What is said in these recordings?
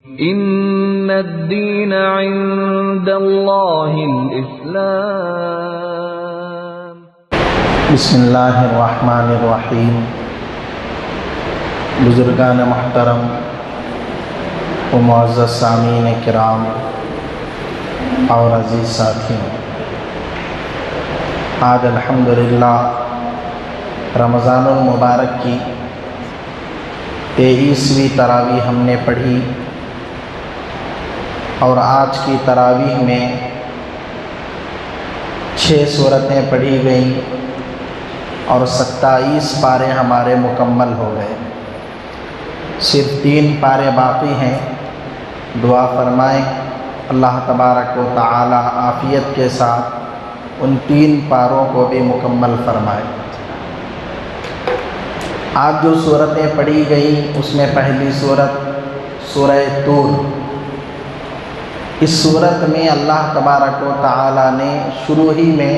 ان الدین عند اللہ الاسلام۔ بسم اللہ الرحمن الرحیم۔ بزرگان محترم و معزز سامعین کرام اور عزیز ساتھیوں، آج الحمدللہ رمضان المبارک کی 23ویں تراویح ہم نے پڑھی، اور آج کی تراویح میں 6 سورتیں پڑھی گئیں اور 27 پارے ہمارے مکمل ہو گئے۔ صرف 3 پارے باقی ہیں۔ دعا فرمائیں اللہ تبارک و تعالی عافیت کے ساتھ ان 3 پاروں کو بھی مکمل فرمائے۔ آج جو سورتیں پڑھی گئیں اس میں پہلی سورت سورہ طور۔ اس سورت میں اللہ تبارک و تعالی نے شروع ہی میں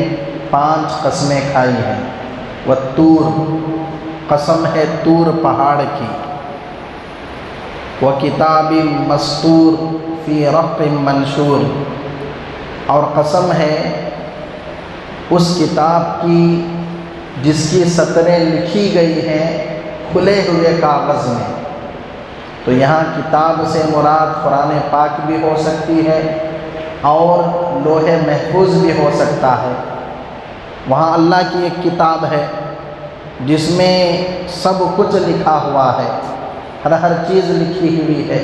5 قسمیں کھائی ہیں۔ والطور، قسم ہے طور پہاڑ کی۔ وکتاب مسطور فی رق منشور، اور قسم ہے اس کتاب کی جس کی سطریں لکھی گئی ہیں کھلے ہوئے کاغذ میں۔ تو یہاں کتاب سے مراد قرآن پاک بھی ہو سکتی ہے اور لوح محفوظ بھی ہو سکتا ہے۔ وہاں اللہ کی ایک کتاب ہے جس میں سب کچھ لکھا ہوا ہے، ہر چیز لکھی ہوئی ہے۔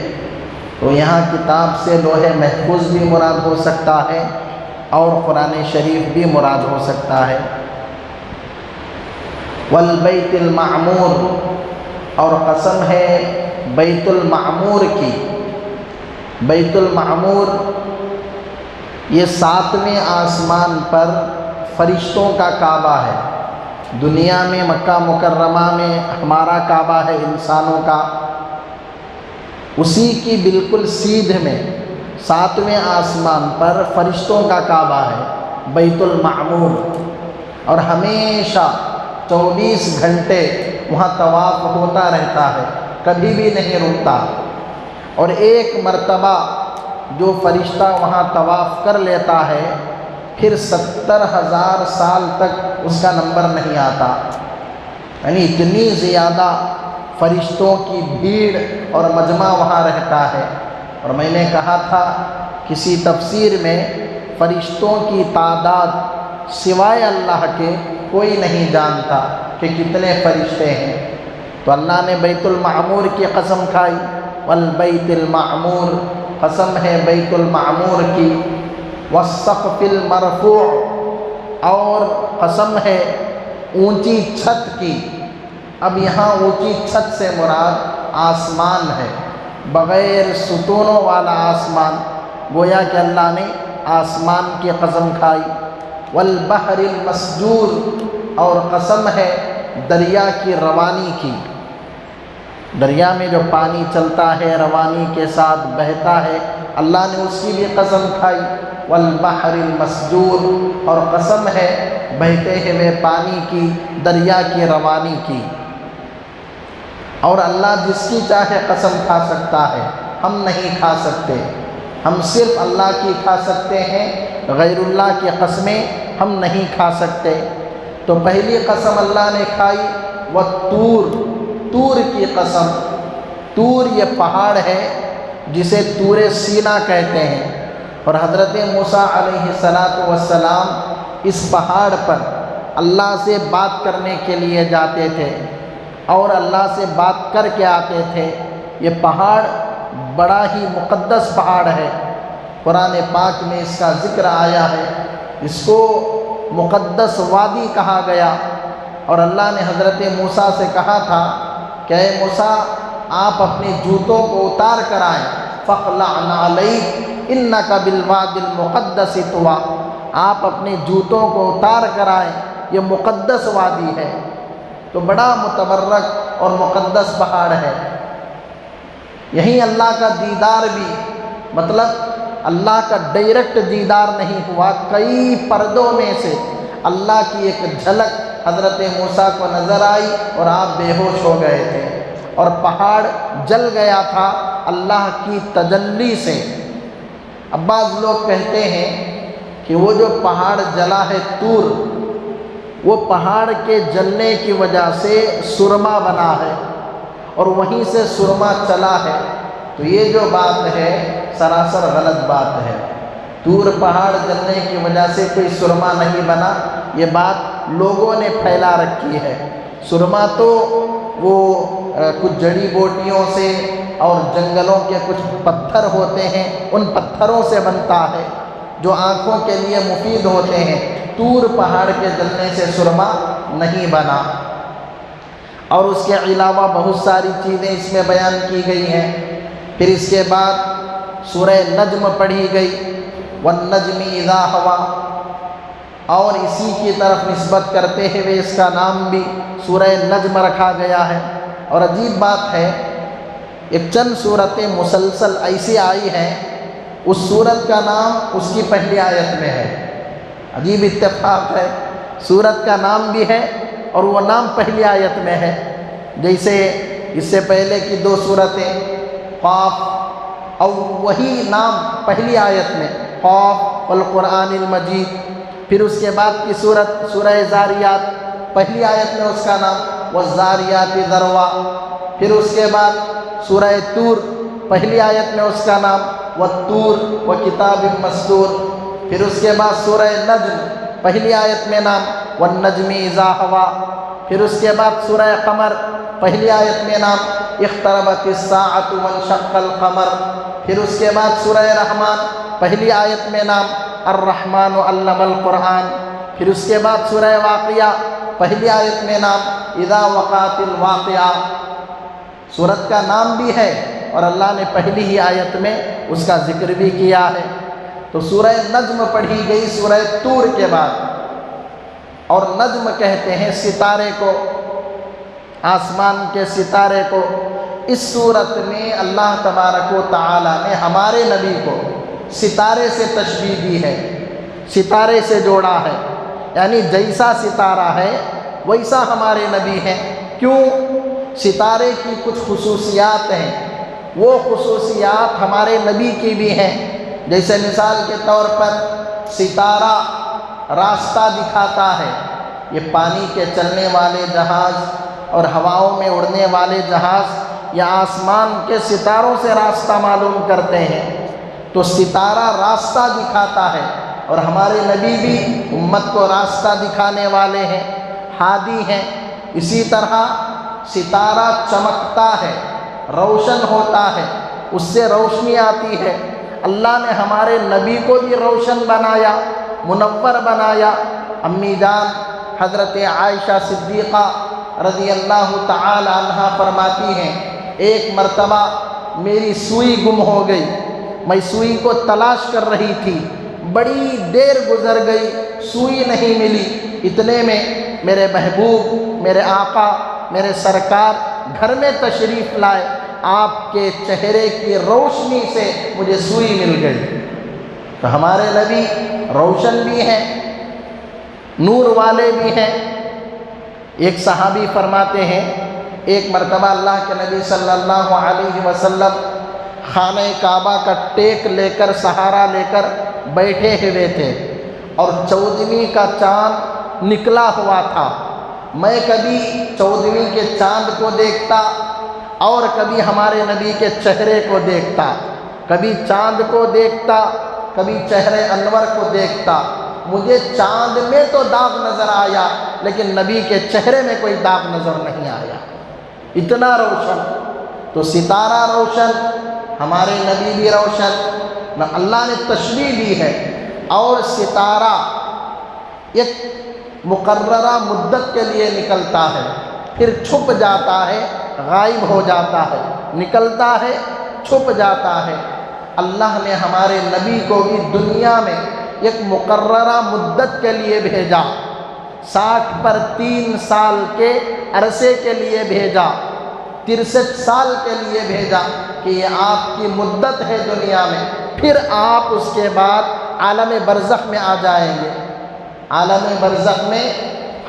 تو یہاں کتاب سے لوح محفوظ بھی مراد ہو سکتا ہے اور قرآن شریف بھی مراد ہو سکتا ہے۔ والبیت المعمور، اور قسم ہے بیت المعمور کی۔ بیت المعمور یہ 7ویں آسمان پر فرشتوں کا کعبہ ہے۔ دنیا میں مکہ مکرمہ میں ہمارا کعبہ ہے انسانوں کا، اسی کی بالکل سیدھ میں 7ویں آسمان پر فرشتوں کا کعبہ ہے بیت المعمور، اور ہمیشہ 24 گھنٹے وہاں طواف ہوتا رہتا ہے، کبھی بھی نہیں رکتا۔ اور ایک مرتبہ جو فرشتہ وہاں طواف کر لیتا ہے پھر 70,000 سال تک اس کا نمبر نہیں آتا۔ یعنی اتنی زیادہ فرشتوں کی بھیڑ اور مجمع وہاں رہتا ہے۔ اور میں نے کہا تھا کسی تفسیر میں فرشتوں کی تعداد سوائے اللہ کے کوئی نہیں جانتا کہ کتنے فرشتے ہیں۔ تو اللہ نے بیت المعمور کی قسم کھائی۔ والبیت المعمور، قسم ہے بیت المعمور کی۔ والسقف المرفوع، اور قسم ہے اونچی چھت کی۔ اب یہاں اونچی چھت سے مراد آسمان ہے، بغیر ستونوں والا آسمان، گویا کہ اللہ نے آسمان کی قسم کھائی۔ والبحر المسجور، اور قسم ہے دریا کی روانی کی۔ دریا میں جو پانی چلتا ہے روانی کے ساتھ بہتا ہے، اللہ نے اس کی بھی قسم کھائی۔ والبحر المسجور، اور قسم ہے بہتے ہوئے پانی کی، دریا کی روانی کی۔ اور اللہ جس کی چاہے قسم کھا سکتا ہے، ہم نہیں کھا سکتے، ہم صرف اللہ کی کھا سکتے ہیں، غیر اللہ کی قسمیں ہم نہیں کھا سکتے۔ تو پہلی قسم اللہ نے کھائی والطور، طور کی قسم۔ طور یہ پہاڑ ہے جسے طور سینا کہتے ہیں، اور حضرت موسیٰ علیہ السلام اس پہاڑ پر اللہ سے بات کرنے کے لیے جاتے تھے اور اللہ سے بات کر کے آتے تھے۔ یہ پہاڑ بڑا ہی مقدس پہاڑ ہے، قرآن پاک میں اس کا ذکر آیا ہے۔ اس کو مقدس وادی کہا گیا، اور اللہ نے حضرت موسیٰ سے کہا تھا کہ اے موسیٰ آپ اپنے جوتوں کو اتار کر آئیں۔ فاخلع نعلیک انک بالوادی المقدس طویٰ، آپ اپنے جوتوں کو اتار کر آئیں، یہ مقدس وادی ہے۔ تو بڑا متبرک اور مقدس پہاڑ ہے۔ یہیں اللہ کا دیدار بھی، مطلب اللہ کا ڈائریکٹ دیدار نہیں ہوا، کئی پردوں میں سے اللہ کی ایک جھلک حضرت موسیٰ کو نظر آئی اور آپ بے ہوش ہو گئے تھے، اور پہاڑ جل گیا تھا اللہ کی تجلی سے۔ اب بعض لوگ کہتے ہیں کہ وہ جو پہاڑ جلا ہے طور، وہ پہاڑ کے جلنے کی وجہ سے سرما بنا ہے اور وہیں سے سرما چلا ہے، تو یہ جو بات ہے سراسر غلط بات ہے۔ طور پہاڑ جلنے کی وجہ سے کوئی سرما نہیں بنا، یہ بات لوگوں نے پھیلا رکھی ہے۔ سرما تو وہ کچھ جڑی بوٹیوں سے اور جنگلوں کے کچھ پتھر ہوتے ہیں، ان پتھروں سے بنتا ہے جو آنکھوں کے لیے مفید ہوتے ہیں۔ طور پہاڑ کے جلنے سے سرما نہیں بنا۔ اور اس کے علاوہ بہت ساری چیزیں اس میں بیان کی گئی ہیں۔ پھر اس کے بعد سورہ نجم پڑھی گئی، والنجم اذا ہوا، اور اسی کی طرف نسبت کرتے ہوئے اس کا نام بھی سورہ نجم رکھا گیا ہے۔ اور عجیب بات ہے، ایک چند صورتیں مسلسل ایسی آئی ہیں، اس صورت کا نام اس کی پہلی آیت میں ہے۔ عجیب اتفاق ہے، صورت کا نام بھی ہے اور وہ نام پہلی آیت میں ہے۔ جیسے اس سے پہلے کی دو صورتیں قاف، اور وہی نام پہلی آیت میں قاف والقرآن المجید۔ پھر اس کے بعد کی صورت سورہ زاریات، پہلی آیت میں اس کا نام والزاریات ذروا۔ پھر اس کے بعد سورہ طور، پہلی آیت میں اس کا نام والطور وکتاب مسطور۔ پھر اس کے بعد سورہ نجم، پہلی آیت میں نام والنجم اذا ہوا۔ پھر اس کے بعد سورہ قمر، پہلی آیت میں نام اقتربت الساعۃ وانشق القمر۔ پھر اس کے بعد سورہ رحمان، پہلی آیت میں نام الرحمن علم القرآن۔ پھر اس کے بعد سورہ واقعہ، پہلی آیت میں نام اذا وقعت الواقعہ۔ سورت کا نام بھی ہے اور اللہ نے پہلی ہی آیت میں اس کا ذکر بھی کیا ہے۔ تو سورہ نجم پڑھی گئی سورہ طور کے بعد، اور نجم کہتے ہیں ستارے کو، آسمان کے ستارے کو۔ اس صورت میں اللہ تبارک و تعالی نے ہمارے نبی کو ستارے سے تشبیہ دی ہے، ستارے سے جوڑا ہے، یعنی جیسا ستارہ ہے ویسا ہمارے نبی ہیں۔ کیوں؟ ستارے کی کچھ خصوصیات ہیں، وہ خصوصیات ہمارے نبی کی بھی ہیں۔ جیسے مثال کے طور پر ستارہ راستہ دکھاتا ہے، یہ پانی کے چلنے والے جہاز اور ہواؤں میں اڑنے والے جہاز یا آسمان کے ستاروں سے راستہ معلوم کرتے ہیں۔ تو ستارہ راستہ دکھاتا ہے، اور ہمارے نبی بھی امت کو راستہ دکھانے والے ہیں، ہادی ہیں۔ اسی طرح ستارہ چمکتا ہے، روشن ہوتا ہے، اس سے روشنی آتی ہے۔ اللہ نے ہمارے نبی کو بھی روشن بنایا، منور بنایا۔ امی جان حضرت عائشہ صدیقہ رضی اللہ تعالی عنہا فرماتی ہیں، ایک مرتبہ میری سوئی گم ہو گئی، میں سوئی کو تلاش کر رہی تھی، بڑی دیر گزر گئی، سوئی نہیں ملی۔ اتنے میں میرے محبوب، میرے آقا، میرے سرکار گھر میں تشریف لائے، آپ کے چہرے کی روشنی سے مجھے سوئی مل گئی۔ تو ہمارے نبی روشن بھی ہیں، نور والے بھی ہیں۔ ایک صحابی فرماتے ہیں، ایک مرتبہ اللہ کے نبی صلی اللہ علیہ وسلم خانہ کعبہ کا ٹیک لے کر، سہارا لے کر بیٹھے ہوئے تھے، اور 14ویں کا چاند نکلا ہوا تھا۔ میں کبھی 14ویں کے چاند کو دیکھتا اور کبھی ہمارے نبی کے چہرے کو دیکھتا، کبھی چاند کو دیکھتا، کبھی چہرے انور کو دیکھتا۔ مجھے چاند میں تو داغ نظر آیا، لیکن نبی کے چہرے میں کوئی داغ نظر نہیں آیا، اتنا روشن۔ تو ستارہ روشن، ہمارے نبی بھی روشن، اللہ نے تشبیہ دی ہے۔ اور ستارہ ایک مقررہ مدت کے لیے نکلتا ہے، پھر چھپ جاتا ہے، غائب ہو جاتا ہے، نکلتا ہے، چھپ جاتا ہے۔ اللہ نے ہمارے نبی کو بھی دنیا میں ایک مقررہ مدت کے لیے بھیجا، 60 پر 3 سال کے عرصے کے لیے بھیجا، 63 سال کے لیے بھیجا کہ یہ آپ کی مدت ہے دنیا میں، پھر آپ اس کے بعد عالم برزخ میں آ جائیں گے۔ عالم برزخ میں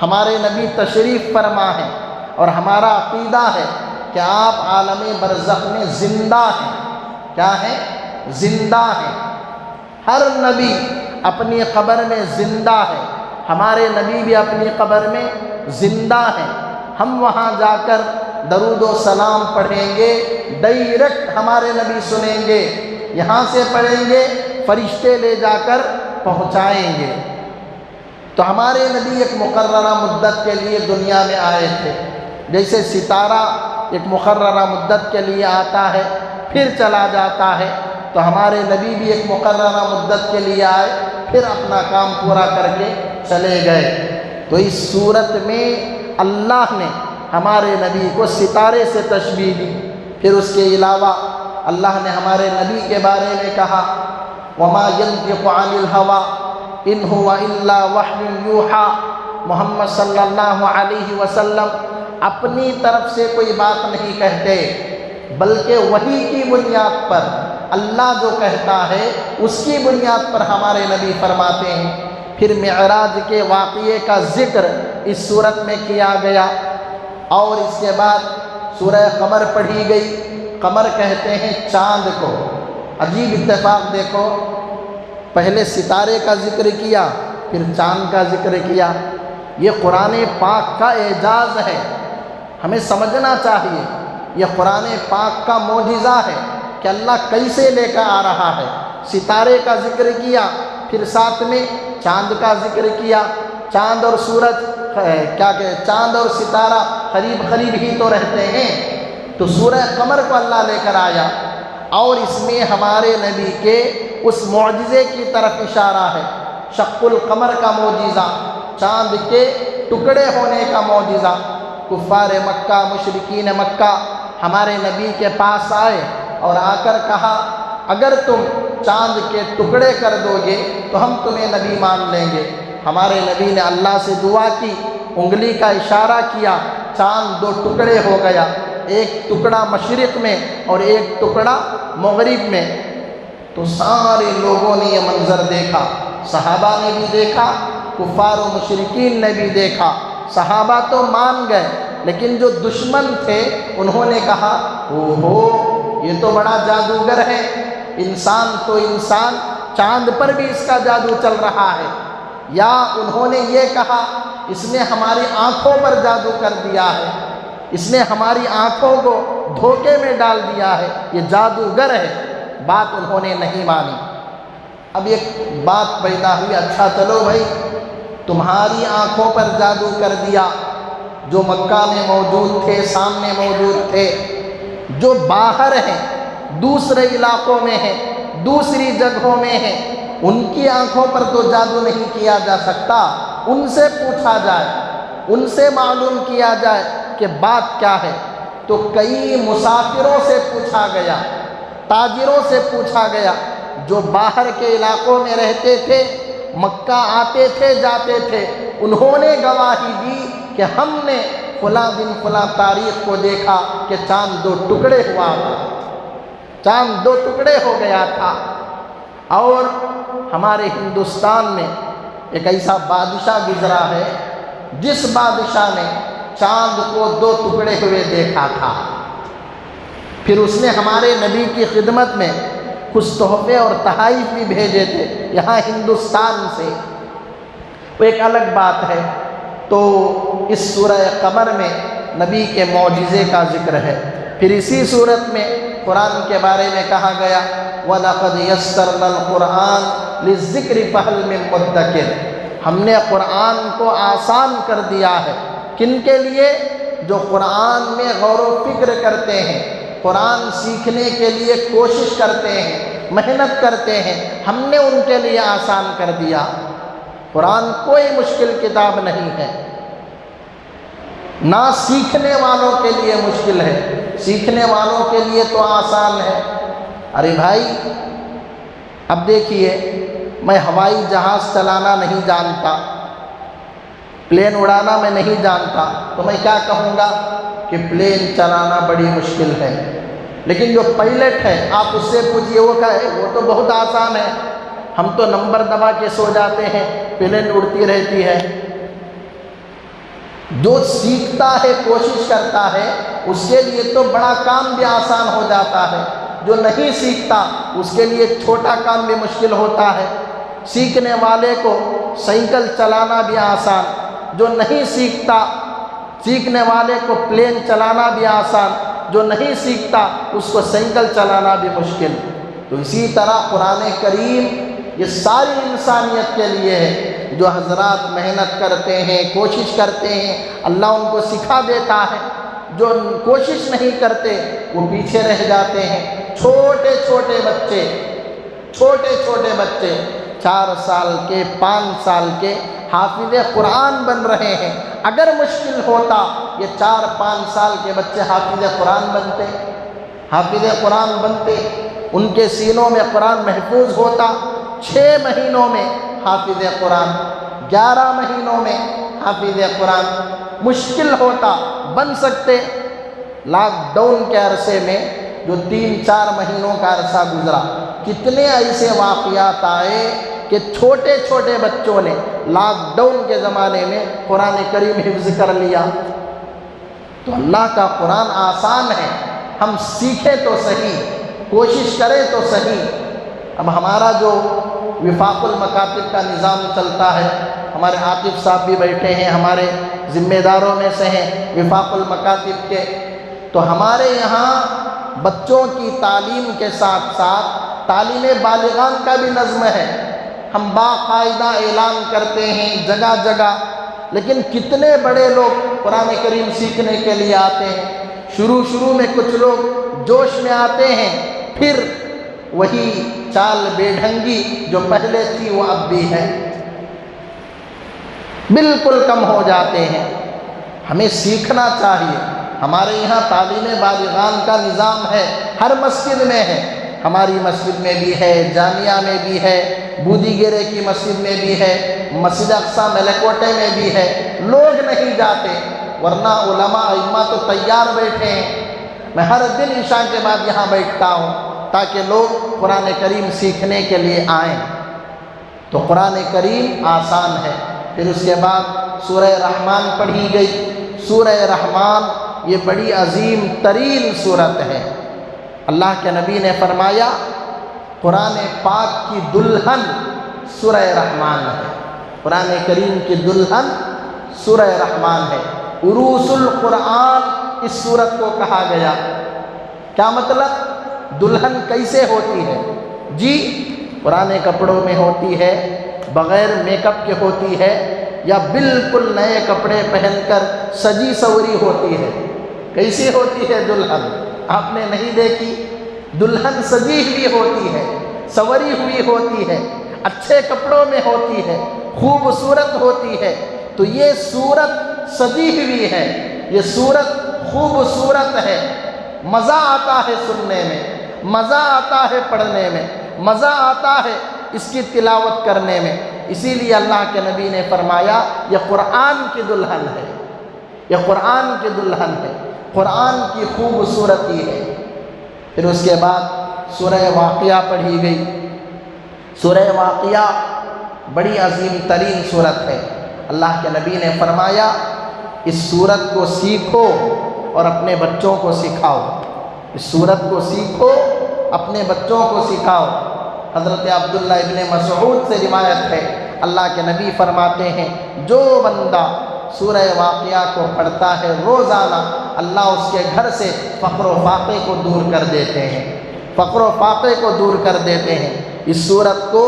ہمارے نبی تشریف فرما ہیں، اور ہمارا عقیدہ ہے کہ آپ عالم برزخ میں زندہ ہیں، کیا ہیں؟ زندہ ہیں۔ ہر نبی اپنی قبر میں زندہ ہے، ہمارے نبی بھی اپنی قبر میں زندہ ہیں۔ ہم وہاں جا کر درود و سلام پڑھیں گے، ڈائریکٹ ہمارے نبی سنیں گے، یہاں سے پڑھیں گے فرشتے لے جا کر پہنچائیں گے۔ تو ہمارے نبی ایک مقررہ مدت کے لیے دنیا میں آئے تھے، جیسے ستارہ ایک مقررہ مدت کے لیے آتا ہے پھر چلا جاتا ہے، تو ہمارے نبی بھی ایک مقررہ مدت کے لیے آئے پھر اپنا کام پورا کر کے چلے گئے۔ تو اس صورت میں اللہ نے ہمارے نبی کو ستارے سے تشبیہ دی۔ پھر اس کے علاوہ اللہ نے ہمارے نبی کے بارے میں کہا وَمَا يَنطِقُ عَنِ الْهَوَىٰ إِنْ هُوَ إِلَّا وَحْيٌ يُوحَىٰ، محمد صلی اللہ علیہ وسلم اپنی طرف سے کوئی بات نہیں کہتے، بلکہ وحی کی بنیاد پر اللہ جو کہتا ہے اس کی بنیاد پر ہمارے نبی فرماتے ہیں۔ پھر معراج کے واقعے کا ذکر اس صورت میں کیا گیا، اور اس کے بعد سورہ قمر پڑھی گئی۔ قمر کہتے ہیں چاند کو۔ عجیب اتفاق دیکھو، پہلے ستارے کا ذکر کیا پھر چاند کا ذکر کیا۔ یہ قرآن پاک کا اعجاز ہے، ہمیں سمجھنا چاہیے۔ یہ قرآن پاک کا معجزہ ہے کہ اللہ کیسے لے کر آ رہا ہے۔ ستارے کا ذکر کیا، پھر ساتھ میں چاند کا ذکر کیا۔ چاند اور سورج چاند اور ستارہ قریب قریب ہی تو رہتے ہیں، تو سورہ قمر کو اللہ لے کر آیا، اور اس میں ہمارے نبی کے اس معجزے کی طرف اشارہ ہے۔ شق القمر کا معجزہ، چاند کے ٹکڑے ہونے کا معجزہ۔ کفار مکہ، مشرکین مکہ ہمارے نبی کے پاس آئے اور آ کر کہا اگر تم چاند کے ٹکڑے کر دو گے تو ہم تمہیں نبی مان لیں گے۔ ہمارے نبی نے اللہ سے دعا کی، انگلی کا اشارہ کیا، چاند دو ٹکڑے ہو گیا، ایک ٹکڑا مشرق میں اور ایک ٹکڑا مغرب میں۔ تو سارے لوگوں نے یہ منظر دیکھا، صحابہ نے بھی دیکھا، کفار و مشرکین نے بھی دیکھا۔ صحابہ تو مان گئے، لیکن جو دشمن تھے انہوں نے کہا اوہو یہ تو بڑا جادوگر ہے، انسان تو انسان، چاند پر بھی اس کا جادو چل رہا ہے۔ یا انہوں نے یہ کہا اس نے ہماری آنکھوں پر جادو کر دیا ہے، اس نے ہماری آنکھوں کو دھوکے میں ڈال دیا ہے، یہ جادوگر ہے۔ بات انہوں نے نہیں مانی۔ اب ایک بات پیدا ہوئی، اچھا چلو بھائی تمہاری آنکھوں پر جادو کر دیا، جو مکہ میں موجود تھے، سامنے موجود تھے، جو باہر ہیں، دوسرے علاقوں میں ہیں، دوسری جگہوں میں ہیں، ان کی آنکھوں پر تو جادو نہیں کیا جا سکتا۔ ان سے پوچھا جائے، ان سے معلوم کیا جائے کہ بات کیا ہے۔ تو کئی مسافروں سے پوچھا گیا، تاجروں سے پوچھا گیا، جو باہر کے علاقوں میں رہتے تھے، مکہ آتے تھے جاتے تھے، انہوں نے گواہی دی کہ ہم نے فلاں دن فلاں تاریخ کو دیکھا کہ چاند دو ٹکڑے ہوا تھا، چاند دو ٹکڑے ہو گیا تھا۔ اور ہمارے ہندوستان میں ایک ایسا بادشاہ گزرا ہے جس بادشاہ نے چاند کو دو ٹکڑے ہوئے دیکھا تھا۔ پھر اس نے ہمارے نبی کی خدمت میں کچھ تحفے اور تحائف بھی بھیجے تھے یہاں ہندوستان سے، وہ ایک الگ بات ہے۔ تو اس سورہ قمر میں نبی کے معجزے کا ذکر ہے۔ پھر اسی صورت میں قرآن کے بارے میں کہا گیا وَلَقَدْ يَسَّرْنَا الْقُرْآنَ لِلذِّكْرِ فَهَلْ مِن مُدَّكِرٍ، ہم نے قرآن کو آسان کر دیا ہے۔ کن کے لیے؟ جو قرآن میں غور و فکر کرتے ہیں، قرآن سیکھنے کے لیے کوشش کرتے ہیں، محنت کرتے ہیں، ہم نے ان کے لیے آسان کر دیا۔ قرآن کوئی مشکل کتاب نہیں ہے، نہ سیکھنے والوں کے لیے مشکل ہے، سیکھنے والوں کے لیے تو آسان ہے۔ ارے بھائی اب دیکھیے، میں ہوائی جہاز چلانا نہیں جانتا، پلین اڑانا میں نہیں جانتا، تو میں کیا کہوں گا کہ پلین چلانا بڑی مشکل ہے۔ لیکن جو پائلٹ ہے آپ اس سے پوچھئے وہ کہے وہ تو بہت آسان ہے، ہم تو نمبر دبا کے سو جاتے ہیں، پلین اڑتی رہتی ہے۔ جو سیکھتا ہے، کوشش کرتا ہے، اس کے لیے تو بڑا کام بھی آسان ہو جاتا ہے۔ جو نہیں سیکھتا اس کے لیے چھوٹا کام بھی مشکل ہوتا ہے، سیکھنے والے کو سائیکل چلانا بھی آسان، جو نہیں سیکھتا سیکھنے والے کو پلین چلانا بھی آسان، جو نہیں سیکھتا اس کو سائیکل چلانا بھی مشکل۔ تو اسی طرح قرآن کریم یہ ساری انسانیت کے لیے ہے۔ جو حضرات محنت کرتے ہیں، کوشش کرتے ہیں، اللہ ان کو سکھا دیتا ہے۔ جو کوشش نہیں کرتے وہ پیچھے رہ جاتے ہیں۔ چھوٹے چھوٹے بچے 4 سال کے 5 سال کے حافظ قرآن بن رہے ہیں۔ اگر مشکل ہوتا یہ 4-5 سال کے بچے حافظ قرآن بنتے، ان کے سینوں میں قرآن محفوظ ہوتا، 6 مہینوں میں حافظ قرآن، 11 مہینوں میں حافظ قرآن، مشکل ہوتا بن سکتے۔ لاک ڈاؤن کے عرصے میں جو 3-4 مہینوں کا عرصہ گزرا، کتنے ایسے واقعات آئے کہ چھوٹے چھوٹے بچوں نے لاک ڈاؤن کے زمانے میں قرآن کریم حفظ کر لیا۔ تو اللہ کا قرآن آسان ہے، ہم سیکھیں تو صحیح، کوشش کریں تو صحیح۔ اب ہمارا جو وفاق المکاتب کا نظام چلتا ہے، ہمارے عاطف صاحب بھی بیٹھے ہیں، ہمارے ذمہ داروں میں سے ہیں وفاق المکاتب کے، تو ہمارے یہاں بچوں کی تعلیم کے ساتھ ساتھ تعلیم بالغان کا بھی نظم ہے۔ ہم باقاعدہ اعلان کرتے ہیں جگہ جگہ، لیکن کتنے بڑے لوگ قرآن کریم سیکھنے کے لیے آتے ہیں۔ شروع میں کچھ لوگ جوش میں آتے ہیں، پھر وہی چال بے ڈھنگی جو پہلے تھی وہ اب بھی ہے، بالکل کم ہو جاتے ہیں۔ ہمیں سیکھنا چاہیے۔ ہمارے یہاں تعلیم بالغان کا نظام ہے، ہر مسجد میں ہے، ہماری مسجد میں بھی ہے، جامعہ میں بھی ہے، بودی گیرے کی مسجد میں بھی ہے، مسجد اقصی ملکوٹے میں بھی ہے۔ لوگ نہیں جاتے، ورنہ علماء ائمہ تو تیار بیٹھے ہیں۔ میں ہر دن عشاء کے بعد یہاں بیٹھتا ہوں تاکہ لوگ قرآن کریم سیکھنے کے لیے آئیں۔ تو قرآن کریم آسان ہے۔ پھر اس کے بعد سورہ رحمان پڑھی گئی۔ سورہ رحمان یہ بڑی عظیم ترین سورت ہے۔ اللہ کے نبی نے فرمایا قرآن پاک کی دلہن سورہ رحمان ہے۔ قرآن کریم کی دلہن سورہ رحمان ہے۔ عروس القرآن اس سورت کو کہا گیا۔ کیا مطلب؟ دلہن کیسے ہوتی ہے؟ جی پرانے کپڑوں میں ہوتی ہے، بغیر میک اپ کے ہوتی ہے، یا بالکل نئے کپڑے پہن کر سجی سوری ہوتی ہے؟ کیسی ہوتی ہے دلہن؟ آپ نے نہیں دیکھی؟ دلہن سجی ہوئی ہوتی ہے، سوری ہوئی ہوتی ہے، اچھے کپڑوں میں ہوتی ہے، خوبصورت ہوتی ہے۔ تو یہ صورت سجی ہوئی ہے، یہ صورت خوبصورت ہے، مزہ آتا ہے سننے میں، مزہ آتا ہے پڑھنے میں، مزہ آتا ہے اس کی تلاوت کرنے میں۔ اسی لیے اللہ کے نبی نے فرمایا یہ قرآن کی دلہن ہے، یہ قرآن کی دلہن ہے، قرآن کی خوبصورتی ہے۔ پھر اس کے بعد سورہ واقعہ پڑھی گئی۔ سورہ واقعہ بڑی عظیم ترین صورت ہے۔ اللہ کے نبی نے فرمایا اس صورت کو سیکھو اور اپنے بچوں کو سکھاؤ، اس صورت کو سیکھو، اپنے بچوں کو سکھاؤ۔ حضرت عبداللہ ابن مسعود سے روایت ہے، اللہ کے نبی فرماتے ہیں جو بندہ سورہ واقعہ کو پڑھتا ہے روزانہ، اللہ اس کے گھر سے فقر و فاقے کو دور کر دیتے ہیں، فقر و فاقے کو دور کر دیتے ہیں۔ اس سورت کو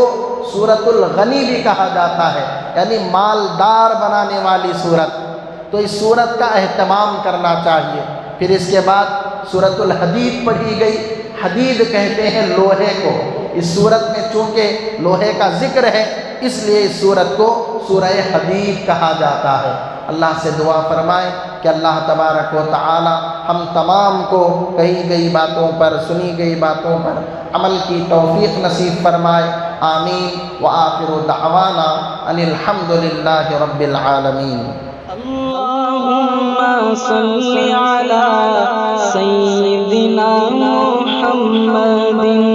سورت الغنی بھی کہا جاتا ہے، یعنی مالدار بنانے والی سورت۔ تو اس سورت کا اہتمام کرنا چاہیے۔ پھر اس کے بعد سورت الحدید پڑھی گئی۔ حدید کہتے ہیں لوہے کو۔ اس سورت میں چونکہ لوہے کا ذکر ہے اس لیے اس سورت کو سورہ حدید کہا جاتا ہے۔ اللہ سے دعا فرمائیں کہ اللہ تبارک و تعالی ہم تمام کو کہی گئی باتوں پر، سنی گئی باتوں پر عمل کی توفیق نصیب فرمائے۔ آمین۔ وآخر دعوانا ان الحمد للہ رب العالمین۔ اللهم صل على سيدنا محمد